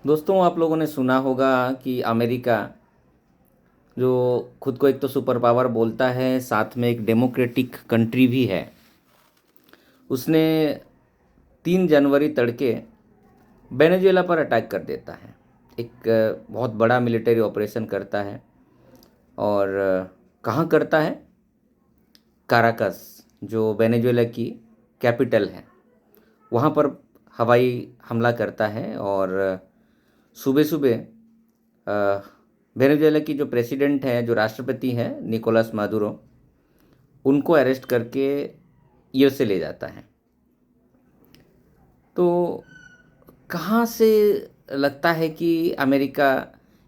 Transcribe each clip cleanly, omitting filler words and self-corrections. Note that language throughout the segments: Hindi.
दोस्तों, आप लोगों ने सुना होगा कि अमेरिका जो खुद को एक तो सुपर पावर बोलता है, साथ में एक डेमोक्रेटिक कंट्री भी है, उसने 3 जनवरी तड़के वेनेजुएला पर अटैक कर देता है। एक बहुत बड़ा मिलिट्री ऑपरेशन करता है। और कहाँ करता है? काराकस, जो वेनेजुएला की कैपिटल है, वहाँ पर हवाई हमला करता है। और सुबह सुबह वेनेजुएला की जो प्रेसिडेंट है, जो राष्ट्रपति हैं, निकोलस मादुरो, उनको अरेस्ट करके यूएसए ले जाता है। तो कहाँ से लगता है कि अमेरिका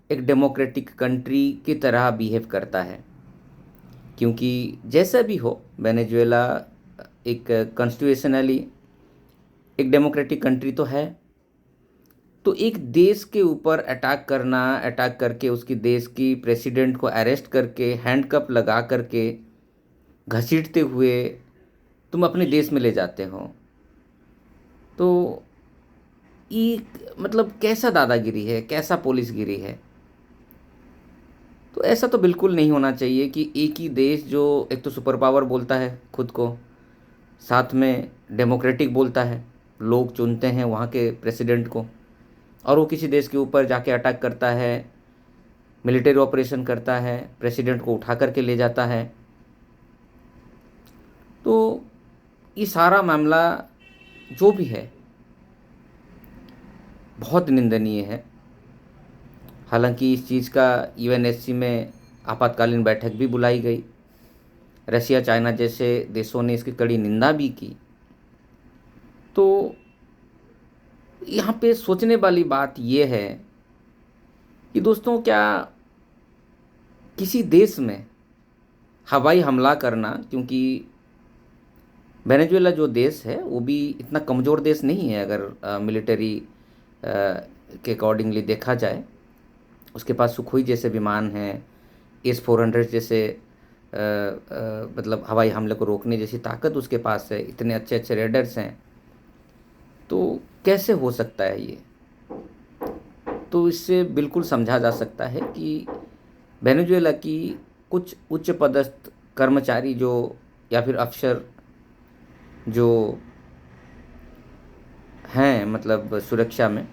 एक डेमोक्रेटिक कंट्री की तरह बिहेव करता है? क्योंकि जैसा भी हो, वेनेजुएला एक कॉन्स्टिट्यूशनली एक डेमोक्रेटिक कंट्री तो है। तो एक देश के ऊपर अटैक करना, अटैक करके उसकी देश की प्रेसिडेंट को अरेस्ट करके हैंडकप लगा करके घसीटते हुए तुम अपने देश में ले जाते हो, तो ये मतलब कैसा दादागिरी है, कैसा पुलिसगिरी है? तो ऐसा तो बिल्कुल नहीं होना चाहिए कि एक ही देश जो एक तो सुपर पावर बोलता है खुद को, साथ में डेमोक्रेटिक बोलता है, लोग चुनते हैं वहाँ के प्रेसिडेंट को, और वो किसी देश के ऊपर जाके अटैक करता है, मिलिट्री ऑपरेशन करता है, प्रेसिडेंट को उठा करके ले जाता है। तो ये सारा मामला जो भी है बहुत निंदनीय है। हालांकि इस चीज़ का यूएनएससी में आपातकालीन बैठक भी बुलाई गई। रशिया, चाइना जैसे देशों ने इसकी कड़ी निंदा भी की। तो यहाँ पे सोचने वाली बात ये है कि दोस्तों, क्या किसी देश में हवाई हमला करना, क्योंकि वेनेजुएला जो देश है वो भी इतना कमज़ोर देश नहीं है अगर मिलिट्री के अकॉर्डिंगली देखा जाए। उसके पास सुखोई जैसे विमान हैं, एस-400 जैसे मतलब हवाई हमले को रोकने जैसी ताकत उसके पास है, इतने अच्छे अच्छे रेडर्स हैं। तो कैसे हो सकता है ये? तो इससे बिल्कुल समझा जा सकता है कि वेनेजुएला की कुछ उच्च पदस्थ कर्मचारी जो, या फिर अफसर जो हैं मतलब सुरक्षा में,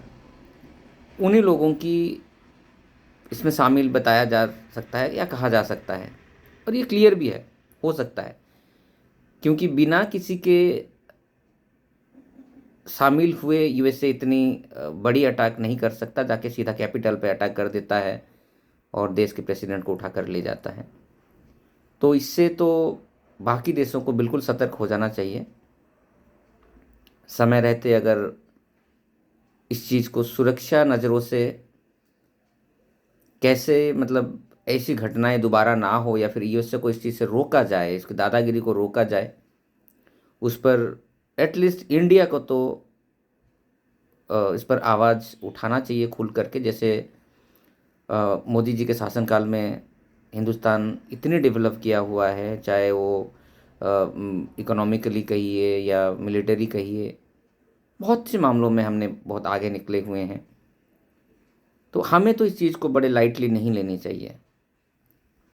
उन्हीं लोगों की इसमें शामिल बताया जा सकता है या कहा जा सकता है। और ये क्लियर भी है, हो सकता है, क्योंकि बिना किसी के शामिल हुए यूएसए इतनी बड़ी अटैक नहीं कर सकता, जाके सीधा कैपिटल पे अटैक कर देता है और देश के प्रेसिडेंट को उठा कर ले जाता है। तो इससे तो बाकी देशों को बिल्कुल सतर्क हो जाना चाहिए। समय रहते अगर इस चीज़ को सुरक्षा नज़रों से कैसे मतलब ऐसी घटनाएं दोबारा ना हो, या फिर यूएसए को इस चीज़ से रोका जाए, इसकी दादागिरी को रोका जाए, उस पर एटलीस्ट इंडिया को तो इस पर आवाज़ उठाना चाहिए खुल करके। जैसे मोदी जी के शासनकाल में हिंदुस्तान इतनी डेवलप किया हुआ है, चाहे वो इकोनॉमिकली कहिए या मिलिट्री कहिए, बहुत से मामलों में हमने बहुत आगे निकले हुए हैं। तो हमें तो इस चीज़ को बड़े लाइटली नहीं लेनी चाहिए।